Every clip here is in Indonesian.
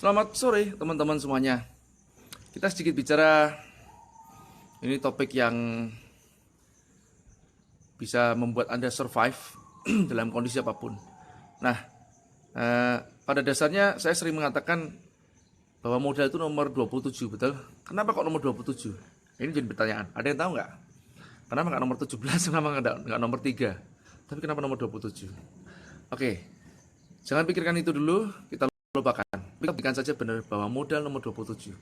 Selamat sore teman-teman semuanya. Kita sedikit bicara, ini topik yang bisa membuat Anda survive dalam kondisi apapun. Nah, pada dasarnya saya sering mengatakan bahwa modal itu nomor 27, betul? Kenapa kok nomor 27? Ini jadi pertanyaan. Ada yang tahu nggak? Kenapa nggak nomor 17, kenapa nggak nomor 3? Tapi kenapa nomor 27? Oke, jangan pikirkan itu dulu, kita lupakan. Kita berikan saja benar bahwa modal nomor 27.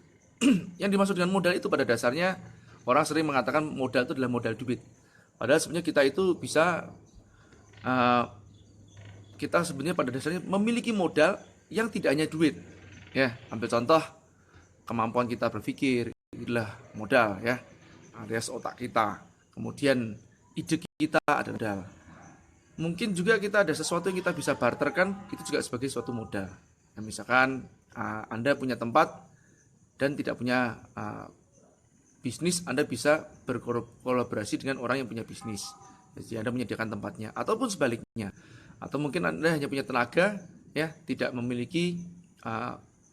Yang dimaksud dengan modal itu pada dasarnya orang sering mengatakan modal itu adalah modal duit. Padahal sebenarnya kita itu bisa kita sebenarnya pada dasarnya memiliki modal yang tidak hanya duit. Ya, ambil contoh kemampuan kita berpikir itulah modal ya. Alias otak kita. Kemudian ide kita adalah modal. Mungkin juga kita ada sesuatu yang kita bisa barterkan, itu juga sebagai suatu modal. Nah, misalkan Anda punya tempat dan tidak punya bisnis, Anda bisa berkolaborasi dengan orang yang punya bisnis. Jadi Anda menyediakan tempatnya, ataupun sebaliknya. Atau mungkin Anda hanya punya tenaga, ya, tidak memiliki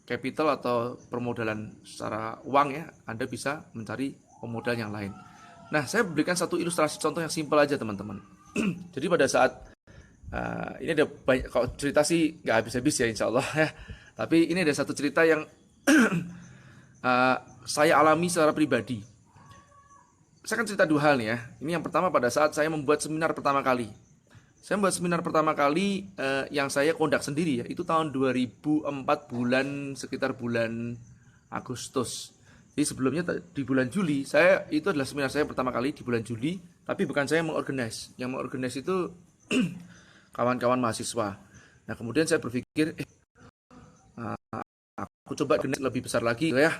capital atau permodalan secara uang, ya. Anda bisa mencari pemodal yang lain. Nah, saya berikan satu ilustrasi contoh yang simpel aja, teman-teman. Jadi pada saat ini ada banyak, kalau cerita sih nggak habis-habis ya insya Allah ya. Tapi ini ada satu cerita yang saya alami secara pribadi. Saya akan cerita dua hal nih ya. Ini yang pertama pada saat saya membuat seminar pertama kali. Saya membuat seminar pertama kali yang saya kondak sendiri ya. Itu tahun 2004 sekitar bulan Agustus. Jadi sebelumnya di bulan Juli, itu adalah seminar saya pertama kali di bulan Juli. Tapi bukan saya yang mengorganize. Yang mengorganize itu kawan-kawan mahasiswa. Nah, kemudian saya berpikir, aku coba lebih besar lagi ya.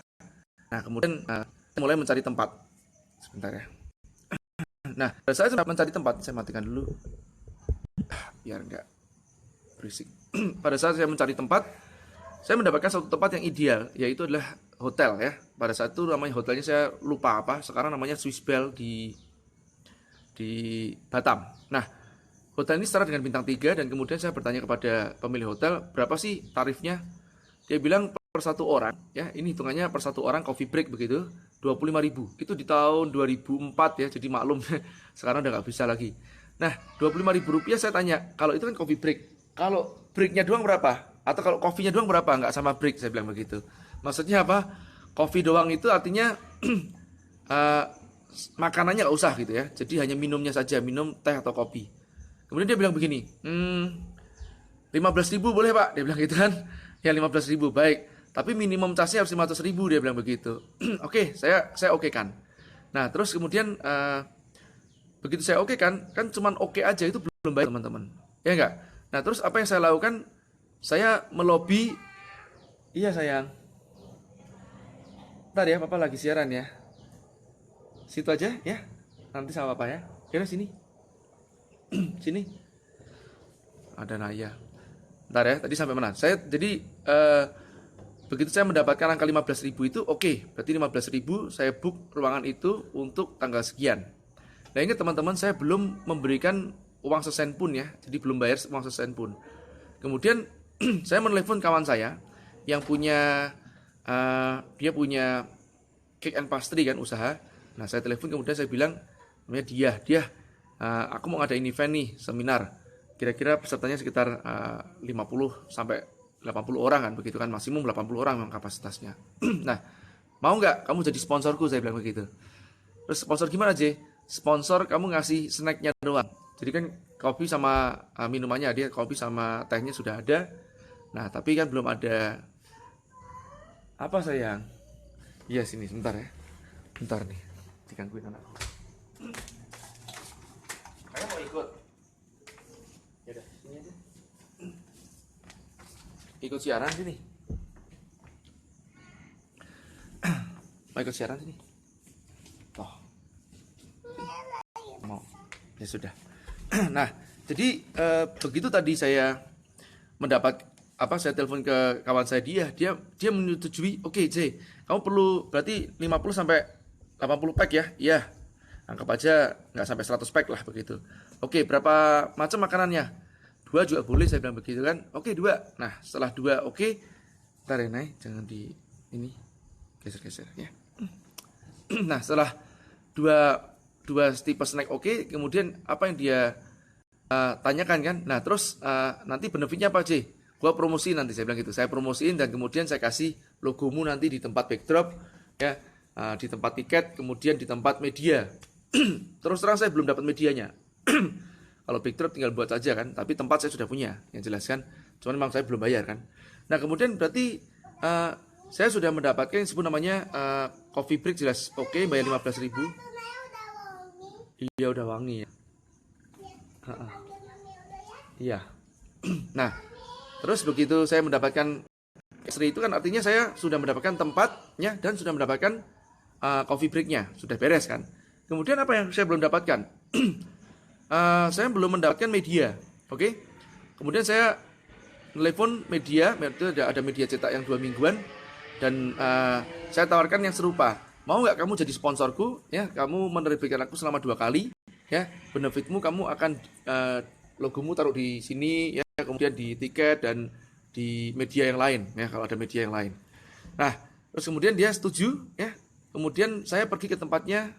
Nah, kemudian saya mulai mencari tempat. Sebentar ya. Nah, pada saat saya mencari tempat, saya matikan dulu biar enggak berisik. Pada saat saya mencari tempat, saya mendapatkan satu tempat yang ideal, yaitu adalah hotel ya. Pada saat itu namanya hotelnya saya lupa apa, sekarang namanya Swiss Bell di Batam. Nah, hotel ini setara dengan bintang 3 dan kemudian saya bertanya kepada pemilik hotel, berapa sih tarifnya? Dia bilang per satu orang, ya, ini hitungannya per satu orang coffee break begitu, 25.000. Itu di tahun 2004 ya, jadi maklum sekarang udah nggak bisa lagi. Nah, 25.000 rupiah saya tanya, kalau itu kan coffee break, kalau breaknya doang berapa? Atau kalau coffee-nya doang berapa? Nggak sama break, saya bilang begitu. Maksudnya apa? Coffee doang itu artinya makanannya nggak usah gitu ya, jadi hanya minumnya saja, minum teh atau kopi. Kemudian dia bilang begini, 15.000 boleh pak, dia bilang gitu kan. Ya 15.000 baik, tapi minimum casnya harus 500.000, dia bilang begitu. Oke, saya oke kan. Nah terus kemudian begitu saya oke kan cuman oke aja itu belum baik teman-teman, ya enggak. Nah terus apa yang saya lakukan, saya melobi. Iya sayang, ntar ya papa lagi siaran ya, situ aja ya, nanti sama papa ya. Kira sini sini ada Naya. Ntar ya, tadi sampai mana? Jadi begitu saya mendapatkan angka 15.000 itu oke, berarti 15.000 saya book ruangan itu untuk tanggal sekian. Nah ingat teman-teman, saya belum memberikan uang sesen pun ya, jadi belum bayar uang sesen pun. Kemudian saya menelepon kawan saya yang punya dia punya cake and pastry kan, usaha. Nah saya telepon, kemudian saya bilang, namanya dia aku mau ngadain event nih, seminar. Kira-kira pesertanya sekitar 50 sampai 80 orang kan, begitu kan, maksimum 80 orang memang kapasitasnya. Nah, mau nggak kamu jadi sponsorku, saya bilang begitu. Terus sponsor gimana J? Sponsor kamu ngasih snacknya doang. Jadi kan kopi sama minumannya, dia kopi sama tehnya sudah ada. Nah, tapi kan belum ada apa sayang? Iya sini sebentar ya. Bentar nih, digangguin anakku. Kamu mau ikut? Yaudah, sini aja. Ikut siaran sini. Mau ikut siaran sini? Oh. Mau. Ya sudah. Nah, jadi begitu tadi saya mendapat saya telepon ke kawan saya, dia menyetujui. Oke, J, kamu perlu berarti 50 sampai 80 pack ya? Iya. Anggap aja nggak sampai 100 pack lah begitu. Oke, berapa macam makanannya? 2 juga boleh, saya bilang begitu kan. Oke, 2. Nah, setelah 2 oke, Bentar ya Nay, jangan di ini geser-geser ya. Nah setelah dua tipe snack oke, kemudian apa yang dia tanyakan kan, nah terus nanti benefitnya apa J? Gua promosi nanti, saya bilang gitu, saya promosiin dan kemudian saya kasih logomu nanti di tempat backdrop ya, di tempat tiket, kemudian di tempat media. Terus terang saya belum dapat medianya. Kalau backdrop tinggal buat saja kan, tapi tempat saya sudah punya yang jelaskan, cuman memang saya belum bayar kan. Nah kemudian berarti saya sudah mendapatkan yang disebut namanya coffee break, jelas oke, bayar 15.000. Iya udah wangi ya. Iya. Nah terus begitu saya mendapatkan Sri itu kan artinya saya sudah mendapatkan tempatnya dan sudah mendapatkan coffee breaknya, sudah beres kan. Kemudian apa yang saya belum dapatkan? Saya belum mendapatkan media, oke? Kemudian saya telepon media, itu ada media cetak yang 2 mingguan, dan saya tawarkan yang serupa. Mau nggak kamu jadi sponsorku? Ya, kamu menerbitkan aku selama 2 kali, ya. Benefitmu kamu akan logomu taruh di sini, ya, kemudian di tiket dan di media yang lain, ya, kalau ada media yang lain. Nah, terus kemudian dia setuju, ya. Kemudian saya pergi ke tempatnya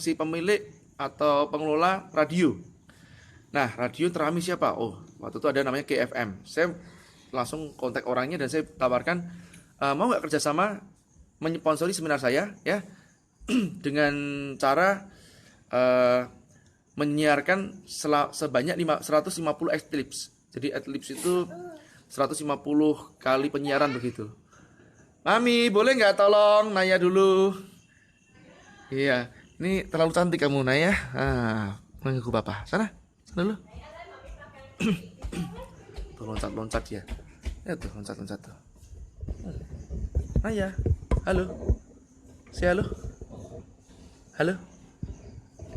si pemilik atau pengelola radio. Nah, radio terami siapa? Oh, waktu itu ada namanya KFM. Saya langsung kontak orangnya dan saya tawarkan, mau nggak kerjasama menyponsori seminar saya, ya, dengan cara menyiarkan sebanyak 150 adlibs. Jadi adlibs itu 150 kali penyiaran begitu. Mami, boleh nggak tolong nanya dulu? Iya. Ini terlalu cantik kamu, Naya. Mengganggu papa. Sana dulu. Tuh loncat-loncat ya. Ya tuh loncat-loncat tuh. Naya, halo. Halo. Halo.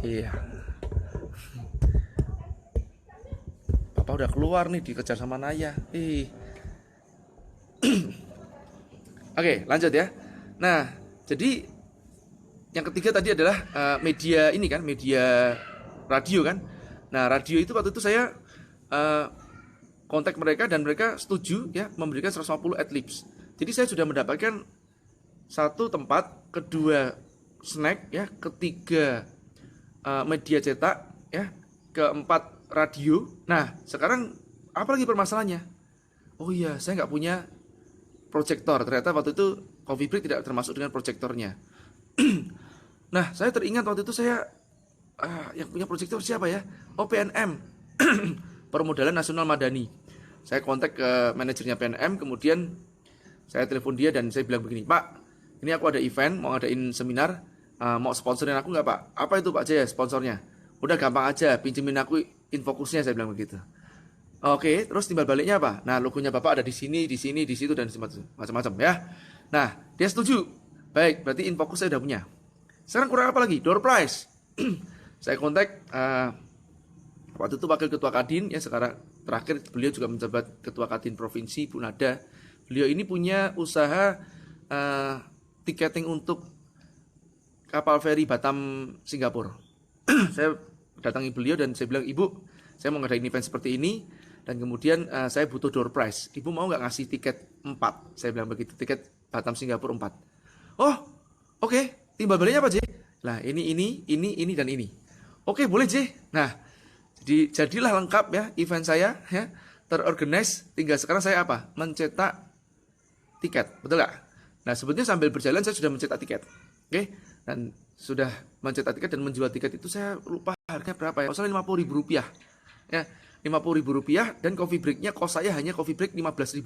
Iya. Papa udah keluar nih, dikejar sama Naya. Oke, lanjut ya. Nah, jadi yang ketiga tadi adalah media ini kan, media radio kan. Nah radio itu waktu itu saya kontak mereka dan mereka setuju ya memberikan 150 adlibs. Jadi saya sudah mendapatkan 1 tempat, 2 snack ya, 3 media cetak ya, 4 radio. Nah sekarang apa lagi permasalahannya? Oh iya, saya nggak punya proyektor. Ternyata waktu itu coffee break tidak termasuk dengan proyektornya. Nah, saya teringat waktu itu saya yang punya proyektor siapa ya? Oh, PNM, Permodalan Nasional Madani. Saya kontak ke manajernya PNM, kemudian saya telepon dia dan saya bilang begini, Pak, ini aku ada event, mau ngadain seminar, mau sponsorin aku nggak Pak? Apa itu Pak Jaya sponsornya? Udah gampang aja, pinjemin aku infokusnya, saya bilang begitu. Oke, terus timbal baliknya apa? Nah, logonya Bapak ada di sini, di situ dan macam-macam ya. Nah, dia setuju. Baik, berarti infokus saya udah punya. Sekarang kurang apa lagi? Door prize. Saya kontak waktu itu wakil ketua Kadin ya, sekarang terakhir beliau juga menjabat ketua Kadin provinsi Bu Nada. Beliau ini punya usaha tiketing untuk kapal feri Batam Singapura. Saya datangi beliau dan saya bilang, Ibu, saya mau ngadain event seperti ini dan kemudian saya butuh door prize. Ibu mau nggak ngasih tiket 4? Saya bilang begitu, tiket Batam Singapura 4. Oh, oke. Timbal baliknya apa, J? Nah, ini dan ini. Oke, boleh, J. Nah, jadilah lengkap ya event saya ya, terorganize. Tinggal sekarang saya apa? Mencetak tiket, betul nggak? Nah, sebetulnya sambil berjalan saya sudah mencetak tiket. Oke? Dan sudah mencetak tiket dan menjual tiket itu saya lupa harganya berapa ya? Maksudnya Rp50.000. Ya, Rp50.000 dan coffee breaknya kos saya hanya coffee break Rp15.000.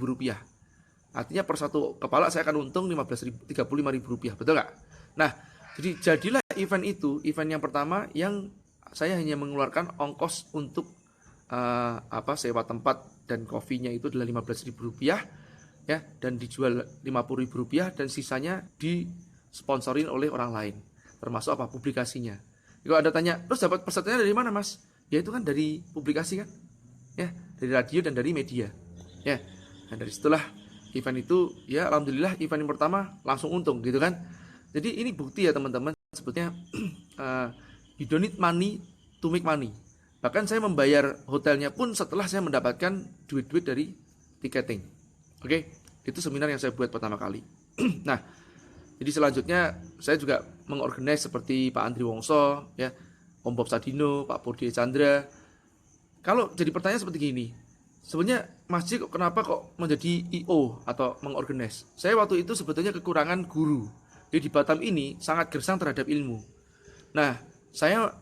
Artinya per satu kepala saya akan untung Rp35.000, betul nggak? Nah, jadi jadilah event itu, event yang pertama yang saya hanya mengeluarkan ongkos untuk sewa tempat dan kopinya itu adalah Rp15.000 ya, dan dijual Rp50.000 dan sisanya disponsorin oleh orang lain, termasuk apa? Publikasinya. Kalau Anda tanya, terus dapat pesertanya dari mana, Mas? Ya itu kan dari publikasi kan, ya, dari radio dan dari media, ya. Dan dari situlah event itu, ya alhamdulillah event yang pertama langsung untung gitu kan. Jadi ini bukti ya teman-teman, sebetulnya you don't need money to make money. Bahkan saya membayar hotelnya pun setelah saya mendapatkan duit-duit dari tiketing. Oke, Itu seminar yang saya buat pertama kali. Nah, jadi selanjutnya saya juga mengorganize seperti Pak Andri Wongso, ya, Om Bob Sadino, Pak Purdi Chandra. Kalau jadi pertanyaan seperti gini, sebenarnya Mas J kenapa kok menjadi IO atau mengorganize? Saya waktu itu sebetulnya kekurangan guru. Jadi di Batam ini sangat gersang terhadap ilmu. Nah, saya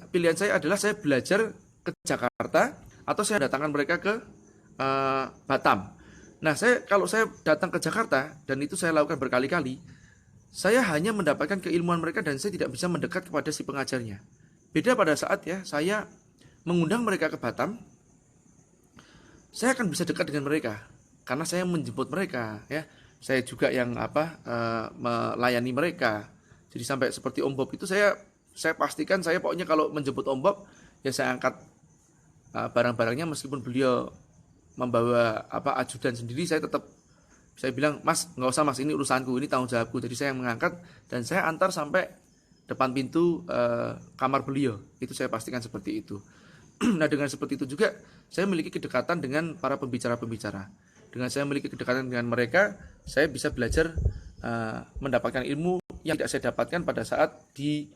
pilihan saya adalah saya belajar ke Jakarta atau saya datangkan mereka ke Batam. Nah, kalau saya datang ke Jakarta dan itu saya lakukan berkali-kali, saya hanya mendapatkan keilmuan mereka dan saya tidak bisa mendekat kepada si pengajarnya. Beda pada saat ya saya mengundang mereka ke Batam, saya akan bisa dekat dengan mereka karena saya menjemput mereka, ya. Saya juga yang melayani mereka. Jadi sampai seperti Om Bob itu saya pastikan saya pokoknya kalau menjemput Om Bob ya saya angkat barang-barangnya meskipun beliau membawa ajudan sendiri, saya bilang, Mas, nggak usah Mas, ini urusanku, ini tanggung jawabku. Jadi saya yang mengangkat dan saya antar sampai depan pintu kamar beliau. Itu saya pastikan seperti itu. Nah, dengan seperti itu juga saya memiliki kedekatan dengan para pembicara-pembicara. Dengan saya memiliki kedekatan dengan mereka, saya bisa belajar mendapatkan ilmu yang tidak saya dapatkan pada saat di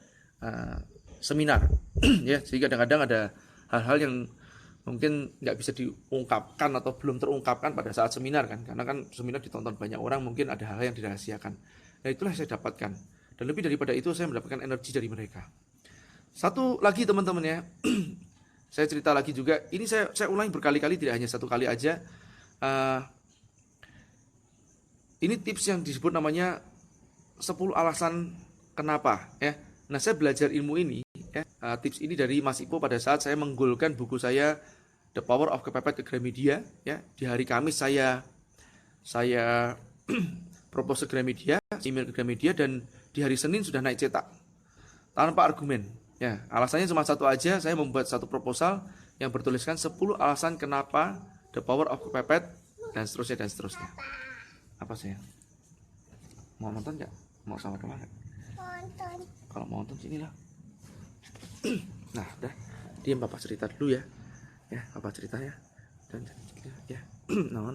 seminar. Ya, sehingga kadang-kadang ada hal-hal yang mungkin nggak bisa diungkapkan atau belum terungkapkan pada saat seminar kan, karena kan seminar ditonton banyak orang, mungkin ada hal-hal yang dirahasiakan. Nah, itulah yang saya dapatkan, dan lebih daripada itu saya mendapatkan energi dari mereka. Satu lagi teman-teman ya, saya cerita lagi juga, ini saya ulangi berkali-kali, tidak hanya satu kali aja. Ini tips yang disebut namanya 10 alasan kenapa ya. Nah, saya belajar ilmu ini ya, tips ini dari Mas Ipo pada saat saya menggolkan buku saya The Power of Kepepet ke Gramedia ya. Di hari Kamis saya propose ke Gramedia, email ke Gramedia, dan di hari Senin sudah naik cetak tanpa argumen ya. Alasannya cuma satu aja, saya membuat satu proposal yang bertuliskan 10 alasan kenapa The Power of Kepepet dan seterusnya. Apa sih? Mau nonton nggak? Mau sama teman nggak? Nonton. Kalau mau nonton sinilah. Nah, udah. Diam, Papa cerita dulu ya. Ya, Papa cerita ya. Dan ya. No.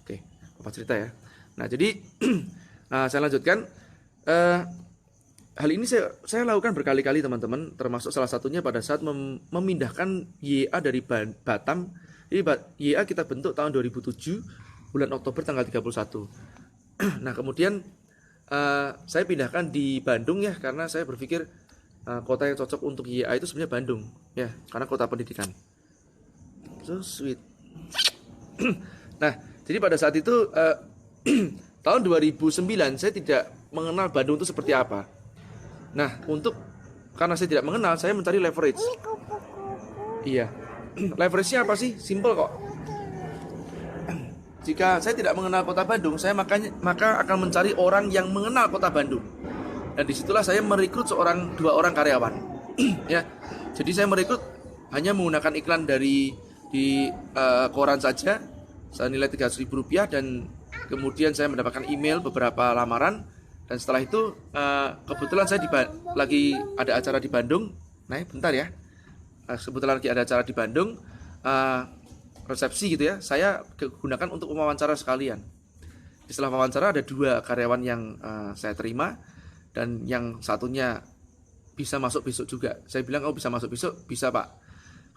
Oke, Papa cerita ya. Nah, jadi saya lanjutkan. Hal ini saya lakukan berkali-kali teman-teman, termasuk salah satunya pada saat memindahkan YA dari Batam. Jadi YA kita bentuk tahun 2007 bulan Oktober tanggal 31. Nah, kemudian saya pindahkan di Bandung ya, karena saya berpikir kota yang cocok untuk YA itu sebenarnya Bandung ya, karena kota pendidikan. So sweet. Nah, jadi pada saat itu tahun 2009 saya tidak mengenal Bandung itu seperti apa. Nah, karena saya tidak mengenal, saya mencari leverage. Iya. Leverage-nya apa sih? Simple kok. Jika saya tidak mengenal kota Bandung, saya maka akan mencari orang yang mengenal kota Bandung. Dan disitulah saya merekrut 2 orang karyawan. Ya, jadi saya merekrut hanya menggunakan iklan di koran saja, senilai Rp300.000, dan kemudian saya mendapatkan email beberapa lamaran. Dan setelah itu kebetulan saya lagi ada acara di Bandung. Nah, bentar ya. Kebetulan lagi ada acara di Bandung. Resepsi gitu ya, saya gunakan untuk wawancara sekalian. Setelah wawancara ada 2 karyawan yang saya terima, dan yang satunya bisa masuk besok juga. Saya bilang, bisa masuk besok? Bisa, Pak.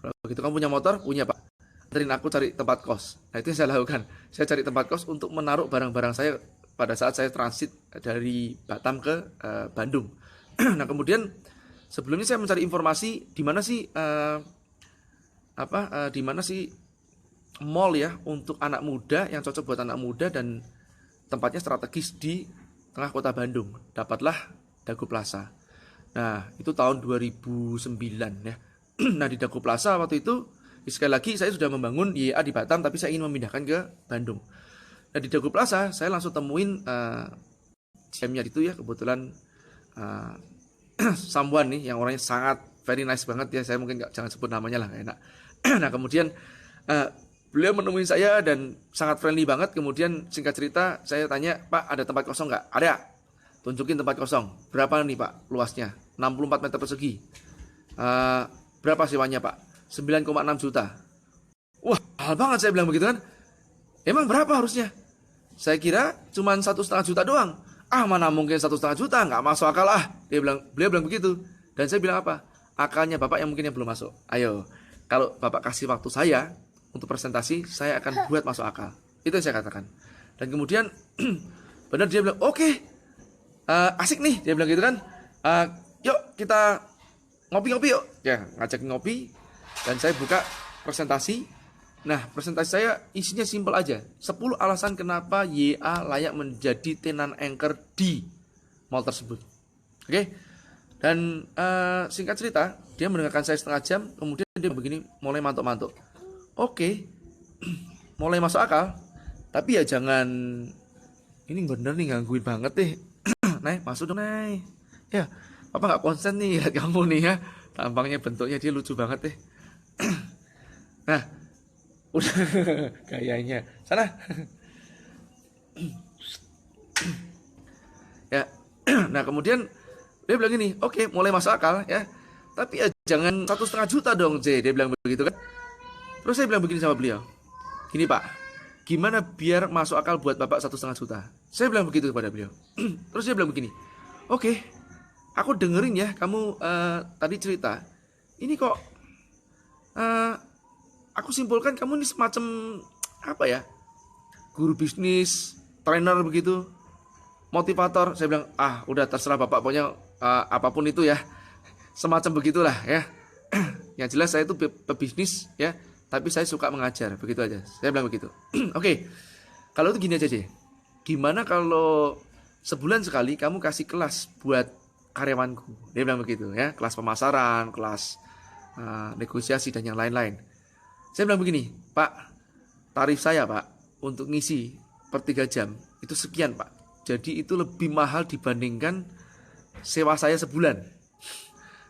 Kalau begitu kamu punya motor? Punya, Pak. Anterin aku cari tempat kos. Nah, itu yang saya lakukan. Saya cari tempat kos untuk menaruh barang-barang saya pada saat saya transit dari Batam ke Bandung. Nah, kemudian sebelumnya saya mencari informasi di mana sih mall ya untuk anak muda yang cocok buat anak muda dan tempatnya strategis di tengah kota Bandung. Dapatlah Dago Plaza. Nah, itu tahun 2009 ya. Nah, di Dago Plaza waktu itu sekali lagi saya sudah membangun YA di Batam, tapi saya ingin memindahkan ke Bandung. Nah, di Dago Plaza saya langsung temuin GM-nya itu ya, kebetulan someone nih yang orangnya sangat very nice banget ya. Saya mungkin jangan sebut namanya lah, gak enak. Nah, kemudian beliau menemui saya dan sangat friendly banget. Kemudian singkat cerita saya tanya, Pak, ada tempat kosong nggak? Ada. Tunjukin tempat kosong. Berapa nih, Pak, luasnya? 64 meter persegi. Berapa sewanya, Pak? 9,6 juta. Wah, mahal banget, saya bilang begitu kan. Emang berapa harusnya? saya kira cuma 1,5 juta doang. Ah, mana mungkin 1,5 juta, nggak masuk akal ah. Beliau bilang begitu. Dan saya bilang apa? Akalnya Bapak yang mungkin yang belum masuk. Ayo, kalau Bapak kasih waktu saya untuk presentasi, saya akan buat masuk akal. Itu yang saya katakan. Dan kemudian benar dia bilang, oke, asik nih, dia bilang gitu kan. Yuk kita ngopi-ngopi yuk. Ya, ngajak ngopi. Dan saya buka presentasi. Nah, presentasi saya isinya simpel aja. 10 alasan kenapa YA layak menjadi tenan anchor di mall tersebut. Oke. Dan singkat cerita, dia mendengarkan saya setengah jam, kemudian dia begini mulai mantuk-mantuk. Oke. Mulai masuk akal. Tapi ya jangan, ini bener nih gangguin banget deh. Nay, masuk dong, Nay. Ya, Papa nggak konsen nih lihat kamu nih ya. Tampangnya bentuknya dia lucu banget deh. Nah, udah gayanya. Sana. Ya. Nah, kemudian dia bilang gini, oke, mulai masuk akal ya. Tapi ya jangan 1,5 juta dong, J. Dia bilang begitu kan. Terus saya bilang begini sama beliau. Gini, Pak. Gimana biar masuk akal buat Bapak 1,5 juta? Saya bilang begitu kepada beliau. Terus dia bilang begini, oke, aku dengerin ya, kamu tadi cerita. Ini kok, aku simpulkan kamu ini semacam, apa ya, guru bisnis, trainer begitu, motivator. Saya bilang, udah terserah Bapak, pokoknya apapun itu ya, semacam begitulah ya. Yang jelas saya itu pebisnis ya. Tapi saya suka mengajar, begitu aja. Saya bilang begitu. Oke, kalau itu gini aja sih. Gimana kalau sebulan sekali kamu kasih kelas buat karyawanku? Dia bilang begitu ya. Kelas pemasaran, kelas negosiasi dan yang lain-lain. Saya bilang begini, Pak, tarif saya Pak untuk ngisi per 3 jam itu sekian Pak. Jadi itu lebih mahal dibandingkan sewa saya sebulan.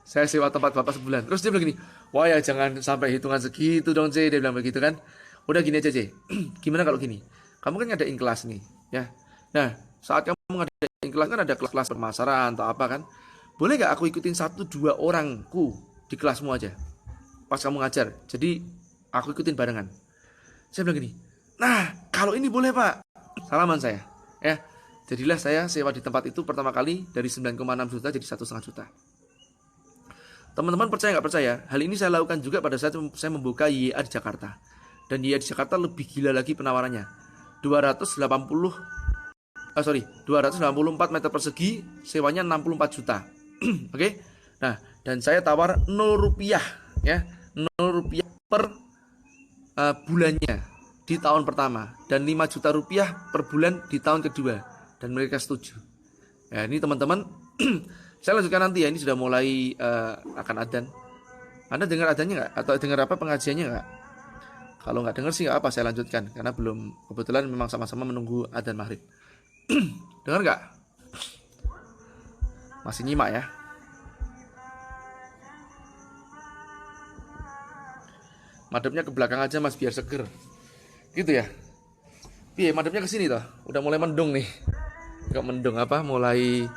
Saya sewa tempat Bapak sebulan. Terus dia bilang gini, wah ya jangan sampai hitungan segitu dong C. Dia bilang begitu kan. Udah gini aja C. Gimana kalau gini? Kamu kan ngadain kelas nih ya. Nah saat kamu ngadain kelas kan ada kelas pemasaran atau apa kan. Boleh gak aku ikutin 1-2 orangku di kelasmu aja pas kamu ngajar. Jadi aku ikutin barengan. Saya bilang gini, nah kalau ini boleh Pak. Salaman saya ya. Jadilah saya sewa di tempat itu pertama kali dari 9,6 juta jadi 1,5 juta. Teman-teman percaya nggak percaya, hal ini saya lakukan juga pada saat saya membuka YA di Jakarta. Dan YA di Jakarta lebih gila lagi penawarannya. 284 meter persegi, sewanya 64 juta. Oke. Nah, dan saya tawar 0 rupiah ya, 0 rupiah per bulannya di tahun pertama dan 5 juta rupiah per bulan di tahun kedua, dan mereka setuju. Ya, ini teman-teman saya lanjutkan nanti ya, ini sudah mulai akan adzan. Anda dengar adzannya nggak? Atau dengar apa pengajiannya nggak? Kalau nggak dengar sih nggak apa, saya lanjutkan. Karena belum, kebetulan memang sama-sama menunggu adzan maghrib. Dengar nggak? Masih nyimak ya? Madepnya ke belakang aja mas, biar seger. Gitu ya? Iya, madepnya ke sini toh. Udah mulai mendung nih. Nggak mendung apa? Mulai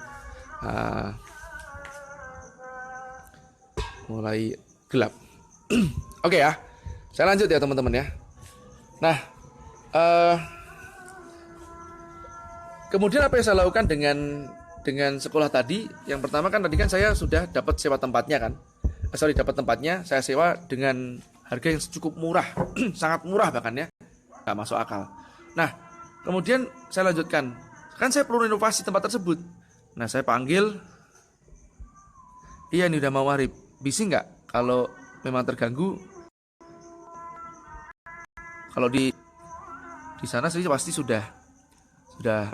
gelap. Oke ya, saya lanjut ya teman-teman ya. Nah, kemudian apa yang saya lakukan dengan sekolah tadi? Yang pertama kan tadi kan saya sudah dapat sewa tempatnya kan. Dapat tempatnya saya sewa dengan harga yang cukup murah, sangat murah bahkan ya, nggak masuk akal. Nah, kemudian saya lanjutkan. Kan saya perlu renovasi tempat tersebut. Nah, saya panggil. Iya nih udah mau maghrib. Bisa nggak kalau memang terganggu? Kalau di sana sih pasti sudah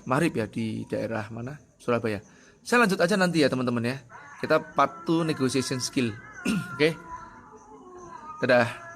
maghrib ya, di daerah mana? Surabaya. Saya lanjut aja nanti ya teman-teman ya. Kita part 2 negotiation skill. Oke. Dadah.